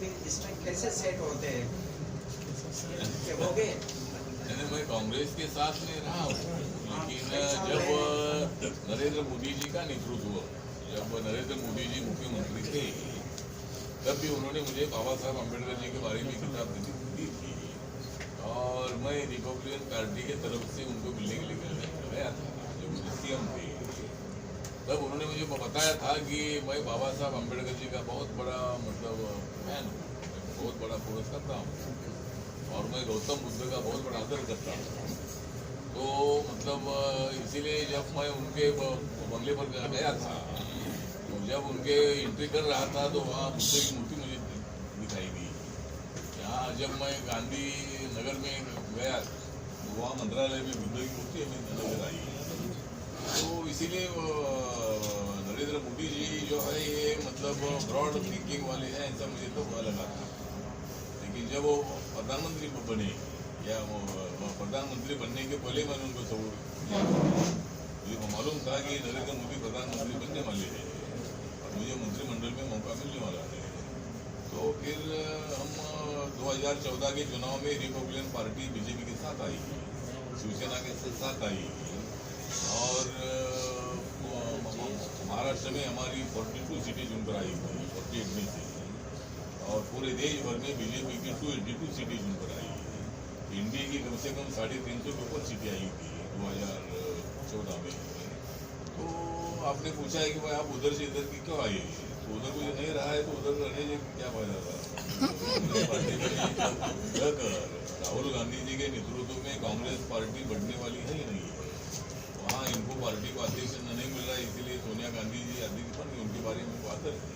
फिर इसमें कैसे सेट होते हैं हो गए? नहीं, मैं कांग्रेस के साथ में रहा हूँ, लेकिन जब नरेंद्र मोदी जी का नेतृत्व, जब नरेंद्र मोदी जी मुख्यमंत्री थे, तब भी उन्होंने मुझे बाबा साहब अम्बेडकर जी के बारे में किताब दी थी और मैं रिपब्लिकन पार्टी के तरफ से उनको मिलने के लिए गया था जब मुझे सीएम थे। तब उन्होंने मुझे बताया था कि मैं बाबा साहब अम्बेडकर जी का बहुत बड़ा फैन हूँ, बहुत बड़ा पुरुष करता हूँ और मैं गौतम बुद्ध का बहुत बड़ा आदर करता हूँ। तो इसीलिए जब मैं उनके बंगले पर गया था, तो जब उनके एंट्री कर रहा था तो वहाँ बुद्ध की मूर्ति मुझे दिखाई दी। यहाँ जब मैं गांधी नगर में गया तो वहाँ मंत्रालय में बुद्ध की मूर्ति हमें नजर आई। तो इसीलिए नरेंद्र मोदी जी जो है ये ब्रॉड थिंकिंग वाले हैं, ऐसा मुझे तो लगा था। लेकिन जब वो प्रधानमंत्री बने या वो प्रधानमंत्री बनने के पहले मैंने उनको सपोर्ट किया, मुझे मालूम था कि नरेंद्र मोदी प्रधानमंत्री बनने वाले हैं और मुझे मंत्रिमंडल में मौका मिलने वाला है। तो फिर हम 2014 के चुनाव में रिपब्लिकन पार्टी बीजेपी के साथ आई, शिवसेना के साथ आई और महाराष्ट्र में हमारी 42 सीटें चुनकर आई थी, 48 में थी और पूरे देश भर में बीजेपी की 282 सीटें चुनकर आई। इंडिया की कम से कम 350 के ऊपर सीटें आई थी 2014 में। तो आपने पूछा है कि भाई आप उधर से इधर की क्यों आए, तो उधर कोई नहीं रहा है तो उधर रहने से क्या फायदा था। राहुल गांधी जी के नेतृत्व में कांग्रेस पार्टी बढ़ने वाली है ही नहीं है। वहाँ इनको पार्टी को अध्यक्ष नहीं मिल रहा है, इसीलिए सोनिया गांधी जी अध्यक्ष बन गई, उनके बारे में उनको आदर है,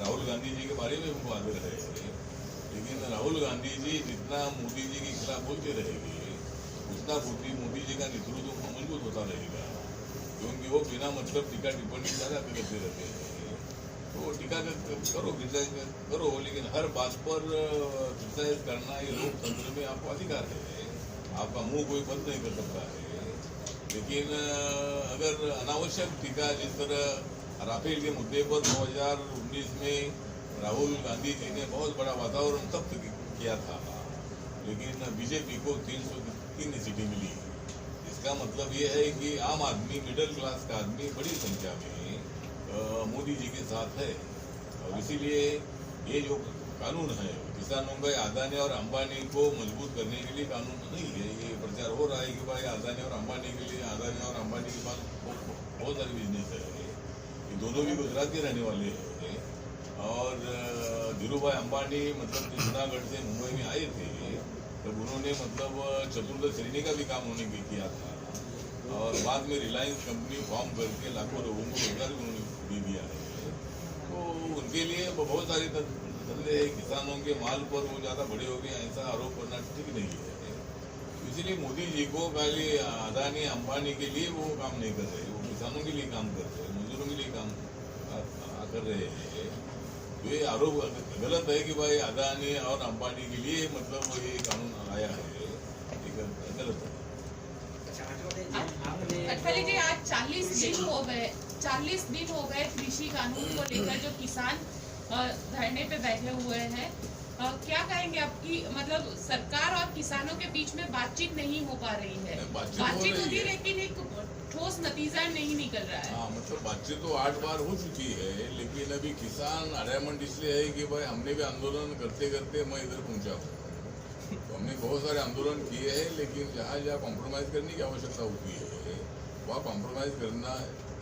राहुल गांधी जी के बारे में उनको आदर है। लेकिन राहुल गांधी जी जितना मोदी जी के खिलाफ बोलते रहेंगे उतना मोदी जी का नेतृत्व मजबूत होता रहेगा, क्योंकि वो बिना टीका टिप्पणी ज़्यादा करते रहते हैं। तो टीका करो, क्रिटिसाइज करो, लेकिन हर बात पर क्रिटिसाइज करना ये लोकतंत्र में आपको अधिकार है, आपका मुंह कोई बंद नहीं कर सकता है। लेकिन अगर अनावश्यक टीका, जिस तरह राफेल के मुद्दे पर 2019 में राहुल गांधी जी ने बहुत बड़ा वातावरण तब्त किया था, लेकिन बीजेपी को 303 सीटें मिली। इसका मतलब ये है कि आम आदमी, मिडिल क्लास का आदमी बड़ी संख्या में मोदी जी के साथ है और इसीलिए ये जो कानून है किसानों का, अदानी और अंबानी को मजबूत करने के लिए कानून नहीं है। ये प्रचार हो रहा है कि भाई अदानी और अंबानी के लिए, अदानी और अंबानी के पास बहुत सारे बिजनेस है, ये दोनों भी गुजरात के रहने वाले हैं और धीरूभाई अंबानी जूनागढ़ से मुंबई में आए थे तब उन्होंने चतुर्थ श्रेणी का भी काम उन्होंने किया था और बाद में रिलायंस कंपनी फॉर्म करके लाखों लोगों को रोजगार उन्होंने दे दिया है। तो उनके लिए बहुत सारे धंधे, किसानों के माल पर वो ज़्यादा बड़े हो गए, ऐसा आरोप करना ठीक नहीं है। इसीलिए मोदी जी को खाली अदानी अंबानी के लिए वो काम नहीं कर रहे, वो किसानों के लिए काम कर रहे, मजदूरों के लिए काम कर रहे हैं। ये आरोप गलत है कि भाई अदानी और अंबानी के लिए ये कानून आया है, गलत है। अटवाली जी, आज 40 दिन हो गए कृषि कानून को लेकर जो किसान धरने पे बैठे हुए हैं। क्या कहेंगे आपकी, सरकार और किसानों के बीच में बातचीत नहीं हो पा रही है? बातचीत होती है लेकिन एक ठोस नतीजा नहीं निकल रहा है। हाँ, बातचीत तो 8 बार हो चुकी है, लेकिन अभी किसान अडायमंड इसलिए है कि भाई हमने भी आंदोलन करते करते मैं इधर पहुंचा हूँ। तो हमने बहुत सारे आंदोलन किए हैं, लेकिन जहाँ जहाँ कॉम्प्रोमाइज़ करने की आवश्यकता होती है वहाँ कॉम्प्रोमाइज़ करना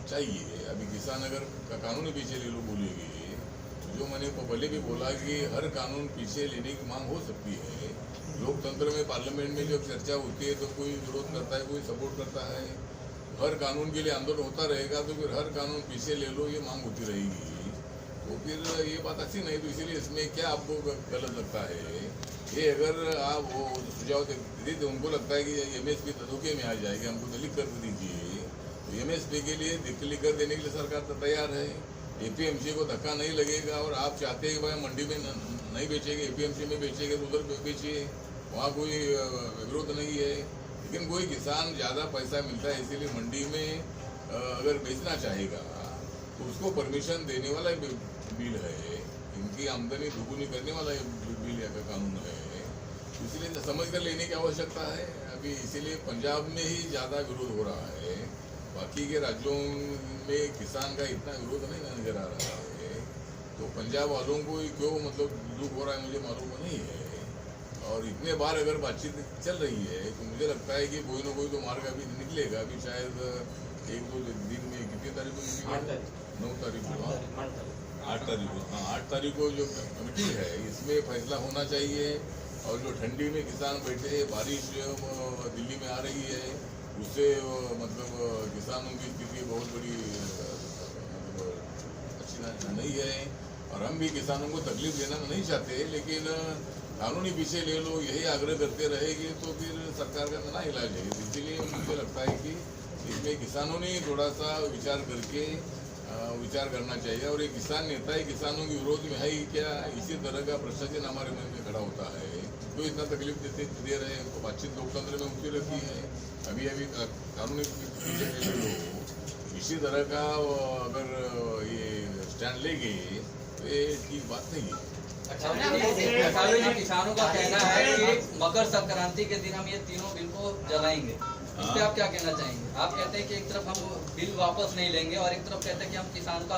चाहिए। अभी किसान अगर कानून पीछे ले लो बोलेगी, जो मैंने पहले भी बोला कि हर कानून पीछे लेने की मांग हो सकती है। लोकतंत्र में, पार्लियामेंट में जब चर्चा होती है तो कोई विरोध करता है, कोई सपोर्ट करता है। हर कानून के लिए आंदोलन होता रहेगा तो फिर हर कानून पीछे ले लो, ये मांग होती रहेगी, तो फिर ये बात अच्छी नहीं। तो इसीलिए इसमें क्या आपको गलत लगता है? ये अगर आप वो सुझाव देते तो उनको लगता है कि MSP धोखे में आ जाएगी, हमको तो लिख कर दीजिए। तो MSP के लिए लिख कर देने के लिए सरकार तो तैयार है, APMC को धक्का नहीं लगेगा। और आप चाहते हैं कि भाई मंडी में नहीं बेचेंगे, APMC में बेचेंगे तो उधर बेचिए, वहाँ कोई विरोध नहीं है। लेकिन कोई किसान ज़्यादा पैसा मिलता है इसीलिए मंडी में अगर बेचना चाहेगा तो उसको परमिशन देने वाला बिल है। इनकी आमदनी दुगुनी करने वाला ये बिल या का कानून है, इसलिए समझ कर लेने की आवश्यकता है। अभी इसीलिए पंजाब में ही ज़्यादा विरोध हो रहा है, बाकी के राज्यों में किसान का इतना विरोध नहीं नजर आ रहा है। तो पंजाब वालों को क्यों मतलब दुख हो रहा है मुझे मालूम नहीं है। और इतने बार अगर बातचीत चल रही है तो मुझे लगता है कि कोई ना कोई तो मार्ग अभी निकलेगा। अभी शायद 1-2 दिन में कितनी तारीख को निकलेगा? 9 तारीख को, 8 तारीख को, हाँ 8 तारीख को जो कमेटी है इसमें फैसला होना चाहिए। और जो ठंडी में किसान बैठे हैं, बारिश दिल्ली में आ रही है, उससे मतलब किसानों की स्थिति बहुत बड़ी अच्छी नहीं है। और हम भी किसानों को तकलीफ देना नहीं चाहते, लेकिन कानूनी पीछे ले लो यही आग्रह करते रहेंगे तो फिर सरकार का ना इलाज है। इसीलिए मुझे लगता है कि इसमें किसानों ने थोड़ा सा विचार करके विचार करना चाहिए। और एक किसान नेता है, किसानों के विरोध में है ही क्या, इसी तरह का प्रशासन हमारे मन में खड़ा होता है। तो इतना तकलीफ दे रहे हैं, तो बातचीत लोकतंत्र में होती रहती है। अभी कानूनी पीछे ले लो, इसी तरह का अगर ये स्टैंड लेंगे तो ये ठीक बात नहीं है। अच्छा जी, किसानों का कहना है कि मकर संक्रांति के दिन हम ये तीनों बिल को जलाएंगे, इस पे आप क्या कहना चाहेंगे? आप कहते हैं कि एक तरफ हम बिल वापस नहीं लेंगे और एक तरफ कहते हैं कि हम किसान का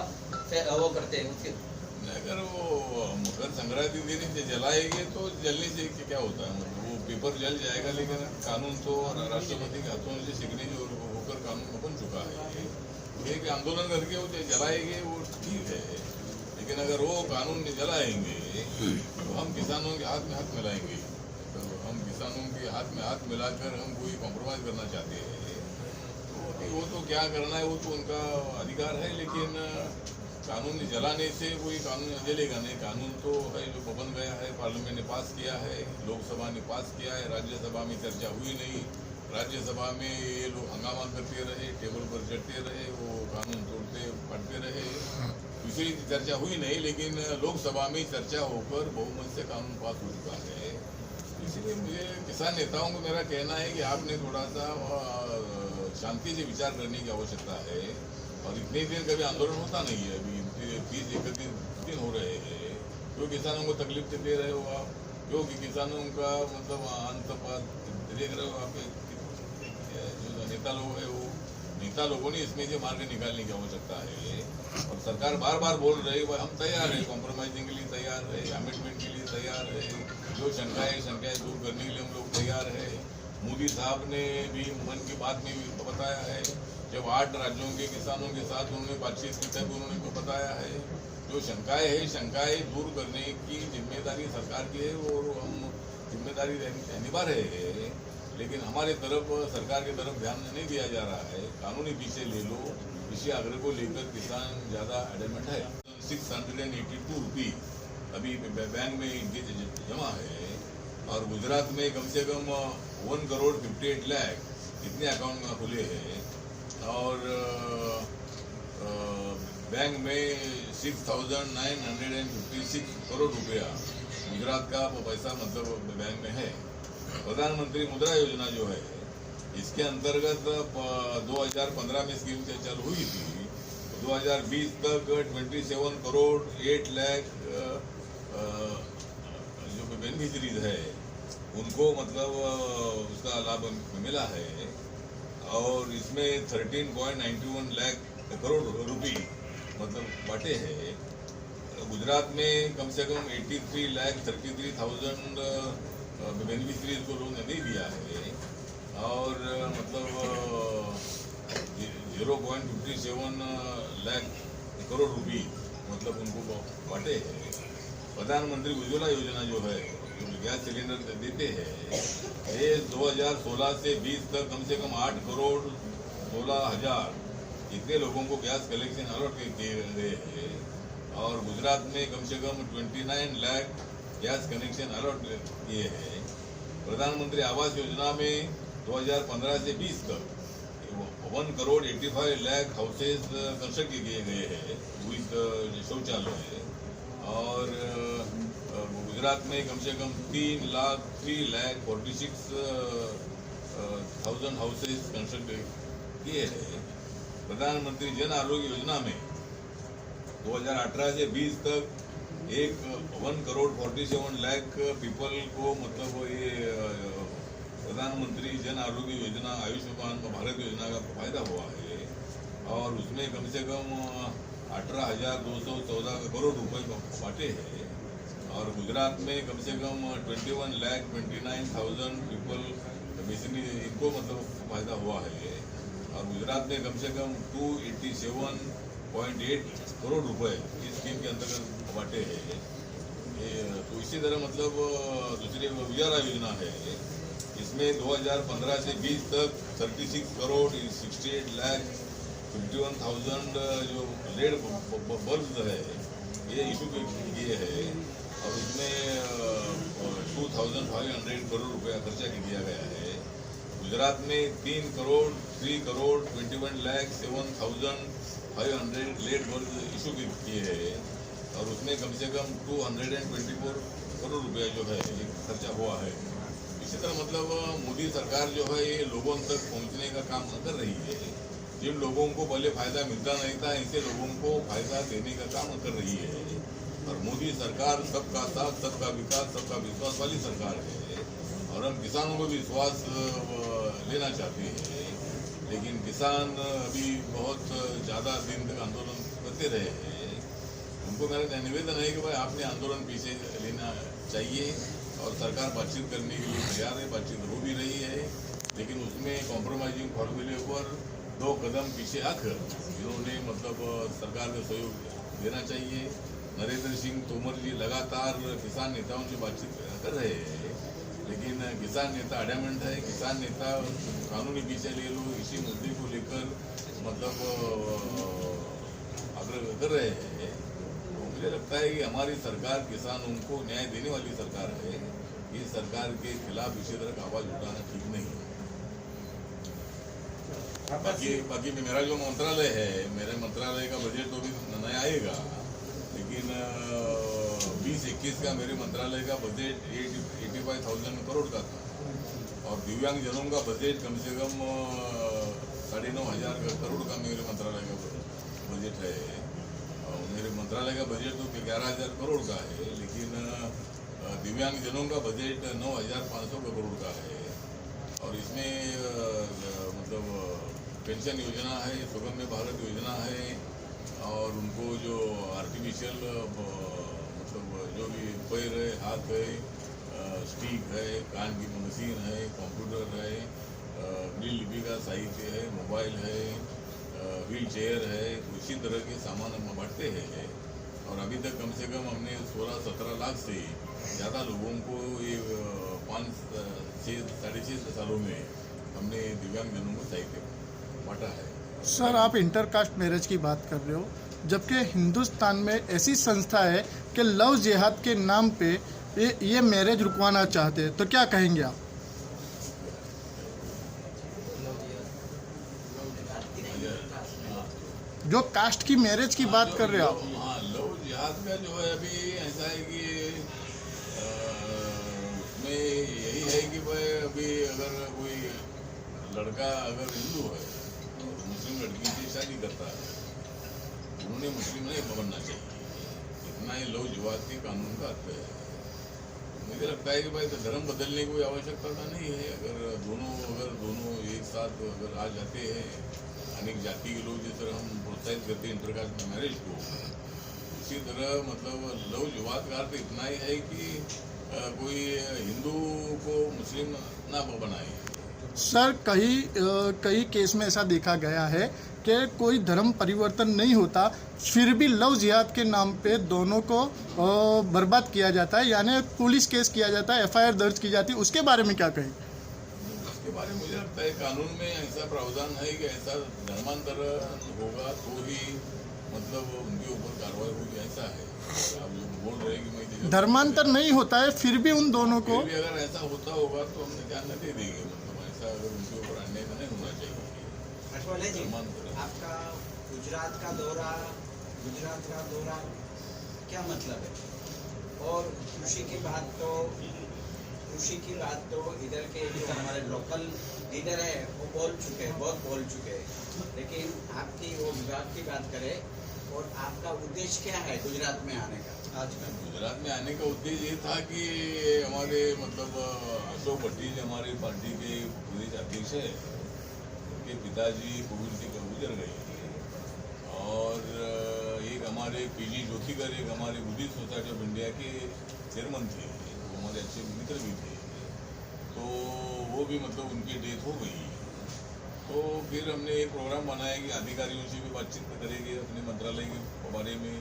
वो करते हैं उसके। अगर वो मकर संक्रांति दिन से जलाएंगे तो जलने से क्या होता है, मतलब वो पेपर जल जाएगा, लेकिन कानून तो राष्ट्रपति के हाथों से सिग्नेचर होकर कानून बन चुका है। एक आंदोलन करके वो जलाएंगे वो ठीक है, लेकिन अगर वो कानून जलाएंगे तो हम किसानों के हाथ में हाथ मिलाएंगे। तो हम किसानों के हाथ में हाथ मिलाकर हम कोई कॉम्प्रोमाइज करना चाहते हैं तो वो तो क्या करना है वो तो उनका अधिकार है, लेकिन कानून जलाने से कोई कानून जलेगा नहीं। कानून तो है जो बन गया है, पार्लियामेंट ने पास किया है, लोकसभा ने पास किया है, राज्यसभा में चर्चा हुई नहीं, राज्यसभा में ये लोग हंगामा करते रहे, टेबल पर चढ़ते रहे, वो कानून तोड़ते पढ़ते रहे, दूसरी चर्चा हुई नहीं, लेकिन लोकसभा में चर्चा होकर बहुमत से कानून पास हो चुका है। इसलिए मुझे किसान नेताओं को मेरा कहना है कि आपने थोड़ा सा शांति से विचार करने की आवश्यकता है। और इतने दिन कभी आंदोलन होता नहीं है, अभी 30-31 दिन हो रहे हैं, क्यों किसानों को तकलीफ दे रहे हो आप? क्योंकि किसानों का मतलब अंत पर देख रहे हो आप, जो नेता लोग है वो नेता लोगों ने इसमें से मार्ग निकालने की आवश्यकता है। और सरकार बार बार बोल रही है हम तैयार है, कॉम्प्रोमाइजिंग के लिए तैयार है, अमेंडमेंट के लिए तैयार है, जो शंकाएं दूर करने के लिए हम लोग तैयार है। मोदी साहब ने भी मन की बात में भी बताया है, जब 8 राज्यों के किसानों के साथ उन्होंने बातचीत की तब उन्होंने बताया है जो शंकाएं दूर करने की जिम्मेदारी सरकार की है और हम जिम्मेदारी निभा रहे हैं, लेकिन हमारे तरफ सरकार की तरफ ध्यान नहीं दिया जा रहा है। कानूनी पीछे ले लो, इसी आग्रह को लेकर किसान ज़्यादा एडमेंट है। 682 रुपये अभी बैंक में इनके जमा है और गुजरात में कम से कम 1 करोड़ 58 लाख इतने अकाउंट में खुले हैं और बैंक में 6,956 करोड़ रुपया गुजरात का पैसा मतलब बैंक में है। प्रधानमंत्री मुद्रा योजना जो है इसके अंतर्गत 2015 में स्कीम से चालू हुई थी, 2020 तक 27 करोड़ 8 लाख जो बेनिफिशरीज है उनको मतलब उसका लाभ मिला है और इसमें 13.91 लाख करोड़ रुपये मतलब बांटे हैं। गुजरात में कम से कम 83,33,000 बेनिफिशरीज को लोगों ने नहीं दिया है और मतलब 0.57 लाख करोड़ रुपये मतलब उनको बांटे हैं। प्रधानमंत्री उज्ज्वला योजना जो है जो गैस सिलेंडर देते हैं ये 2016 से 20 तक कम से कम 8 करोड़ 16,000 इतने लोगों को गैस कलेक्शन अलॉट किए गए हैं और गुजरात में कम से कम 29 लाख गैस कनेक्शन अलॉट किए हैं। प्रधानमंत्री आवास योजना में 2015 से 20 तक 1 करोड़ 85 लाख हाउसेज कंस्ट्रक्ट किए गए हैं विद शौचालय और गुजरात में कम से कम 3 लाख 46,000 हाउसेज कंस्ट्रक्ट किए हैं। प्रधानमंत्री जन आरोग्य योजना में 2018 से 20 तक 1 करोड़ 47 लाख पीपल को मतलब ये प्रधानमंत्री जन आरोग्य योजना आयुष्मान भारत योजना का फायदा हुआ है और उसमें कम से कम 18,214 करोड़ रुपए बांटे हैं और गुजरात में कम से कम 21,29,000 पीपल बेसिकली इनको मतलब फायदा हुआ है और गुजरात में कम से कम 287.8 करोड़ रुपए इस स्कीम के अंतर्गत बांटे हैं। तो इसी तरह मतलब दूसरी उजाला योजना है, इसमें 2015 से 20 तक 36 करोड़ 68 लाख 51,000 जो रेड बल्ब है ये इशू किए हैं और उसमें 2,500 करोड़ रुपया खर्चा किया गया है। गुजरात में 3 crore 21 lakh 7,500 LED bulb issue किए हैं और उसमें कम से कम 224 करोड़ रुपया जो है खर्चा हुआ है। इसी तरह मतलब मोदी सरकार जो है ये लोगों तक पहुंचने का काम कर रही है। जिन लोगों को पहले फायदा मिलता नहीं था ऐसे लोगों को फायदा देने का काम कर रही है और मोदी सरकार सबका साथ सबका विकास सबका विश्वास वाली सरकार है और हम किसानों को भी विश्वास लेना चाहते हैं, लेकिन किसान अभी बहुत ज़्यादा दिन तक आंदोलन करते रहे हैं। उनको मेरा निवेदन है कि भाई आपने आंदोलन पीछे लेना चाहिए और सरकार बातचीत करने के लिए तैयार है, बातचीत हो भी रही है, लेकिन उसमें कॉम्प्रोमाइजिंग फॉर्मूले पर 2 कदम पीछे आकर इन्होंने मतलब सरकार का सहयोग देना चाहिए। नरेंद्र सिंह तोमर जी लगातार किसान नेताओं से बातचीत कर रहे हैं, लेकिन किसान नेता अडैमेंट है, किसान नेता कानूनी पीछे ले लो इसी मुद्दे को लेकर मतलब आग्रह कर रहे हैं। तो मुझे लगता है कि हमारी सरकार किसानों को न्याय देने वाली सरकार है, इस सरकार के खिलाफ इसी तरह का आवाज उठाना ठीक नहीं है। बाकी मेरा जो मंत्रालय है, मेरे मंत्रालय का बजट तो भी नया आएगा, लेकिन 2021 का मेरे मंत्रालय का बजट 85,000 करोड़ का था और दिव्यांग जनों का बजट कम से कम 9,500 करोड़ का मेरे मंत्रालय का बजट है और मेरे मंत्रालय का बजट तो 11,000 करोड़ का है, लेकिन दिव्यांग जनों का बजट 9,500 करोड़ का है और इसमें मतलब पेंशन योजना है, सुगम्य भारत योजना है और उनको जो आर्टिफिशियल मतलब जो भी पैर है, हाथ है, स्टिक है, कान की मशीन है, कंप्यूटर है, ब्रेल लिपि का साहित्य है, मोबाइल है, व्हील चेयर है, उसी तरह के सामान हम बांटते हैं और अभी तक कम से कम हमने 16-17 लाख से ज़्यादा लोगों को ये 5-6 सालों में हमने दिव्यांग जनों को साहित्य बांटा है। सर, आप इंटरकास्ट मैरिज की बात कर रहे हो, जबकि हिंदुस्तान में ऐसी संस्था है कि लव जिहाद के नाम पे ये मैरिज रुकवाना चाहते हैं, तो क्या कहेंगे आप? जो कास्ट की मैरिज की बात कर रहे हो आप? हाँ, लव जिहाद का जो है अभी ऐसा है कि उसमें यही है कि भाई अभी अगर कोई लड़का अगर हिंदू है और मुस्लिम लड़की से शादी करता है, उन्होंने मुस्लिम नहीं बनना चाहिए, इतना ही लव जिहाद के कानून का अर्थ है। मुझे लगता है कि भाई तो धर्म बदलने की कोई आवश्यकता नहीं है। अगर दोनों एक साथ अगर आ जाते हैं, अनेक जाति के लोग जिस तरह हम प्रोत्साहित करते हैं इंटरकास्ट मैरिज को, इसी तरह मतलब लव जिहाद का अर्थ इतना ही है कि कोई हिंदू को मुस्लिम ना बनाए। सर, कई केस में ऐसा देखा गया है कि कोई धर्म परिवर्तन नहीं होता, फिर भी लव जिहाद के नाम पे दोनों को बर्बाद किया जाता है, यानी पुलिस केस किया जाता है, FIR दर्ज की जाती है, उसके बारे में क्या कहें? उसके बारे में मुझे लगता है कानून में ऐसा प्रावधान है कि ऐसा धर्मांतरण होगा तो ही मतलब उनके ऊपर कार्रवाई होगी, ऐसा है। आप जो बोल रहे हैं कि मैं धर्मांतर नहीं होता है, फिर भी उन दोनों को भी अगर ऐसा होता होगा तो हम ध्यान न दे देंगे, मतलब ऐसा अगर उनके ऊपर अन्याय नहीं होना चाहिए। अठवाले जी, आपका गुजरात का दौरा क्या मतलब है? और कृषि की बात तो इधर के जो हमारे लोकल लीडर है वो बहुत बोल चुके हैं, लेकिन आपकी वो विभाग की बात करें और आपका उद्देश्य क्या है गुजरात में आने का? आज का गुजरात में आने का उद्देश्य ये था कि हमारे मतलब अशोक भट्टी जी हमारे पार्टी के प्रदेश अध्यक्ष है, उनके पिताजी कोविड से गुजर गए और एक हमारे पीजी ज्योतिकर एक हमारे बुद्धिस्ट सोसाइटी ऑफ इंडिया के चेयरमैन थे, वो हमारे अच्छे मित्र भी थे, तो वो भी मतलब उनकी डेथ हो गई। तो फिर हमने एक प्रोग्राम बनाया कि अधिकारियों से भी बातचीत करेंगे अपने मंत्रालय के बारे में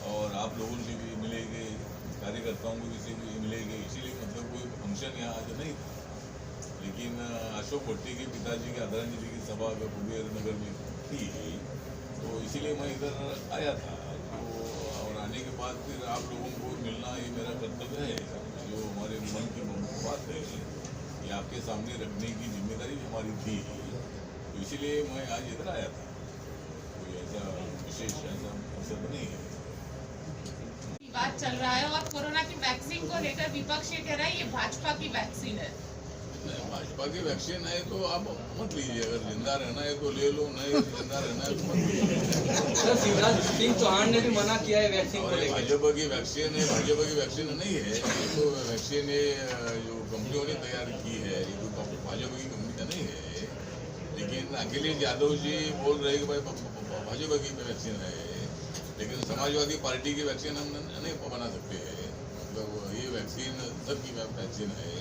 और आप लोगों से भी मिलेंगे, कार्यकर्ताओं को से भी मिलेंगे, इसीलिए मतलब कोई फंक्शन यहाँ आज नहीं था। लेकिन अशोक भट्टी के पिताजी की आदरांजलि की सभा कुबेर नगर में थी, तो इसीलिए मैं इधर आया था। तो और आने के बाद फिर आप लोगों को मिलना ये मेरा कर्तव्य है, जो हमारे मन की बात है ये आपके सामने रखने की जिम्मेदारी भी हमारी थी, तो इसीलिए मैं आज इधर आया था। कोई ऐसा विशेष ऐसा अवसर नहीं है। बात चल रहा है और कोरोना की वैक्सीन को लेकर विपक्ष ये कह रहा है ये भाजपा की वैक्सीन है। भाजपा की वैक्सीन है तो आप मत लीजिए, अगर जिंदा रहना है तो ले लो, नहीं जिंदा रहना है तो मत लीजिए। सर शिवराज सिंह चौहान ने भी मना किया है वैक्सीन को लेकर। भाजपा की वैक्सीन है, भाजपा की वैक्सीन नहीं है, ये तो वैक्सीन है जो कंपनियों ने तैयार की है, ये तो भाजपा की कंपनी का नहीं है। लेकिन अखिलेश यादव जी बोल रहे कि भाई भाजपा की वैक्सीन है, लेकिन समाजवादी पार्टी की वैक्सीन हम नहीं बना सकते हैं। मतलब ये वैक्सीन सबकी वैक्सीन है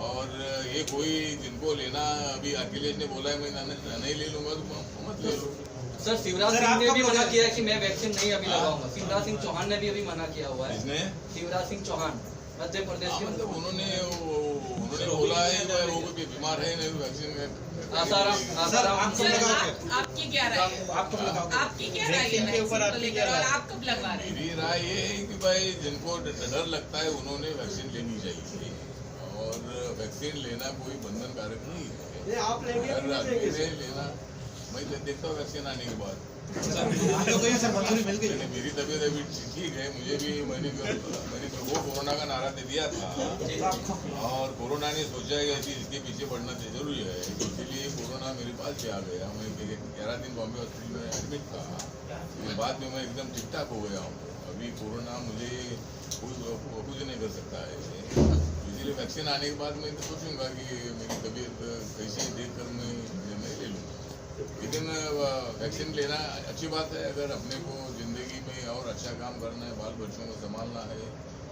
और ये कोई जिनको लेना, अभी अखिलेश ने बोला है मैं नहीं ले लूंगा तो मत ले लो। सर शिवराज सिंह ने भी मना किया है कि मैं वैक्सीन नहीं अभी लगाऊंगा। शिवराज सिंह चौहान ने भी अभी मना किया हुआ है। इसने शिवराज सिंह चौहान मध्य प्रदेश के मतलब उन्होंने बोला है कि वो भी बीमार है, नहीं वैक्सीन आसाराम आपकी क्या राय है? आपकी क्या राय है वैक्सीन को लेकर और आप कब लगवा रहे हैं? मेरी राय ये है कि भाई जिनको डर लगता है उन्होंने वैक्सीन लेनी चाहिए और वैक्सीन लेना कोई बंधनकारक नहीं है। आप लेंगे अगर अकेले लेना, मैं देखता हूँ वैक्सीन आने के बाद। मेरी तबीयत अभी ठीक है, मुझे भी मैंने तो वो कोरोना का नारा दे दिया था और कोरोना ने सोचा कि इसके पीछे बढ़ना जरूरी है, इसीलिए कोरोना मेरे पास भी आ गया। मैं 11 दिन बॉम्बे हॉस्पिटल में एडमिट था, फिर बाद में मैं एकदम ठीक ठाक हो गया हूँ। अभी कोरोना मुझे कुछ नहीं कर सकता है, इसीलिए वैक्सीन आने के बाद मैं सोचूंगा कि मेरी तबीयत कैसी देख कर मैं निर्णय ले लूँगा। लेकिन वैक्सीन लेना अच्छी बात है, अगर अपने को ज़िंदगी में और अच्छा काम करना है, बाल बच्चों को संभालना है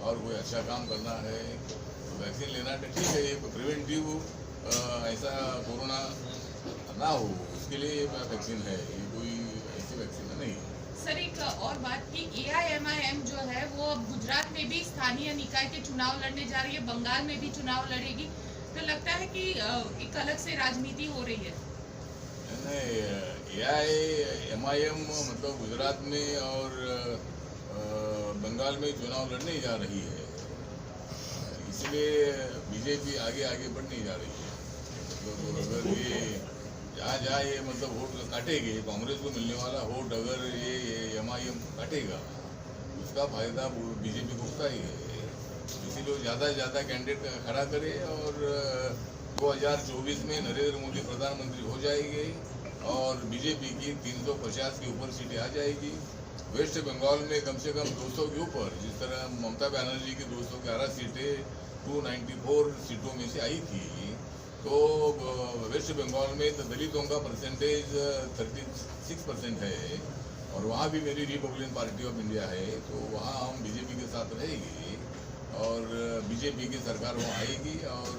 और कोई अच्छा काम करना है तो वैक्सीन लेना ठीक है। ये प्रिवेंटिव ऐसा कोरोना ना हो उसके लिए वैक्सीन है, ये कोई ऐसी वैक्सीन नहीं है। सर एक और बात की AIMIM जो है वो अब गुजरात में भी स्थानीय निकाय के चुनाव लड़ने जा रही है, बंगाल में भी चुनाव लड़ेगी, तो लगता है कि एक अलग से राजनीति हो रही है। AIMIM मतलब गुजरात में और बंगाल में चुनाव लड़ने जा रही है, इसलिए बीजेपी आगे बढ़ने जा रही है। मतलब अगर ये जहाँ ये मतलब वोट काटेगी, कांग्रेस को मिलने वाला वोट अगर ये MIM काटेगा उसका फायदा बीजेपी को होता ही है, इसीलिए ज़्यादा से ज़्यादा कैंडिडेट खड़ा करे और 2024 में नरेंद्र मोदी प्रधानमंत्री हो जाएंगे और बीजेपी की 350 के ऊपर सीटें आ जाएगी। वेस्ट बंगाल में कम से कम 200 के ऊपर, जिस तरह ममता बनर्जी की 211 सीटें 294 सीटों में से आई थी, तो वेस्ट बंगाल में दलितों का परसेंटेज 36% है और वहाँ भी मेरी रिपब्लिकन पार्टी ऑफ इंडिया है, तो वहाँ हम बीजेपी के साथ रहेंगे और बीजेपी की सरकार वहाँ आएगी और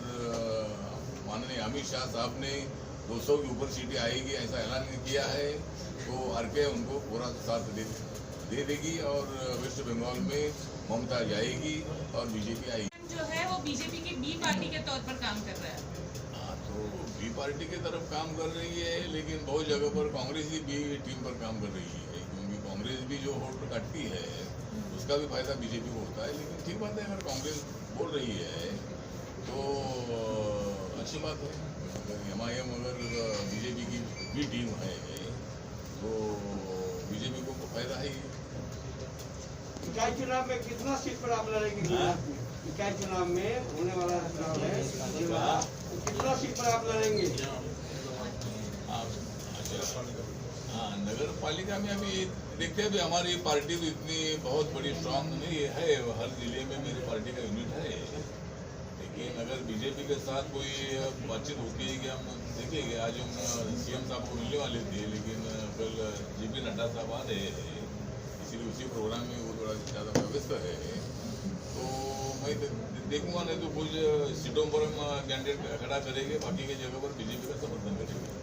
माननीय अमित शाह साहब ने 200 के ऊपर सीटें आएगी ऐसा ऐलान किया है, तो RK उनको पूरा साथ दे देगी और वेस्ट बंगाल में ममता जाएगी और बीजेपी आएगी। जो है वो बीजेपी की B पार्टी के तौर पर काम कर रहा है। हाँ, तो B पार्टी की तरफ काम कर रही है, लेकिन बहुत जगह पर कांग्रेस ही B टीम पर काम कर रही है, क्योंकि कांग्रेस भी जो वोट काटती है उसका भी फायदा बीजेपी को होता है। लेकिन ठीक बात है, अगर कांग्रेस बोल रही है तो अच्छी बात है। अगर MIM अगर बीजेपी की B टीम है तो बीजेपी को फायदा है। इकाई चुनाव में कितना सीट पर आप लड़ेंगे? इकाई चुनाव में होने वाला चुनाव है, कितना सीट पर आप लड़ेंगे? हाँ, नगर पालिका में अभी देखते हैं भी हमारी पार्टी तो इतनी बहुत बड़ी स्ट्रांग नहीं है, हर जिले में मेरी पार्टी का यूनिट है, लेकिन अगर बीजेपी के साथ कोई बातचीत होती है कि हम देखिए आज हम सीएम साहब को मिलने वाले थे, लेकिन कल जेपी नड्डा साहब आ रहे हैं, इसीलिए उसी प्रोग्राम में वो थोड़ा ज़्यादा व्यस्त है, तो मैं देखूंगा, नहीं तो कुछ सीटों पर हम कैंडिडेट खड़ा करेंगे, बाकी की जगह पर बीजेपी का समर्थन करेंगे।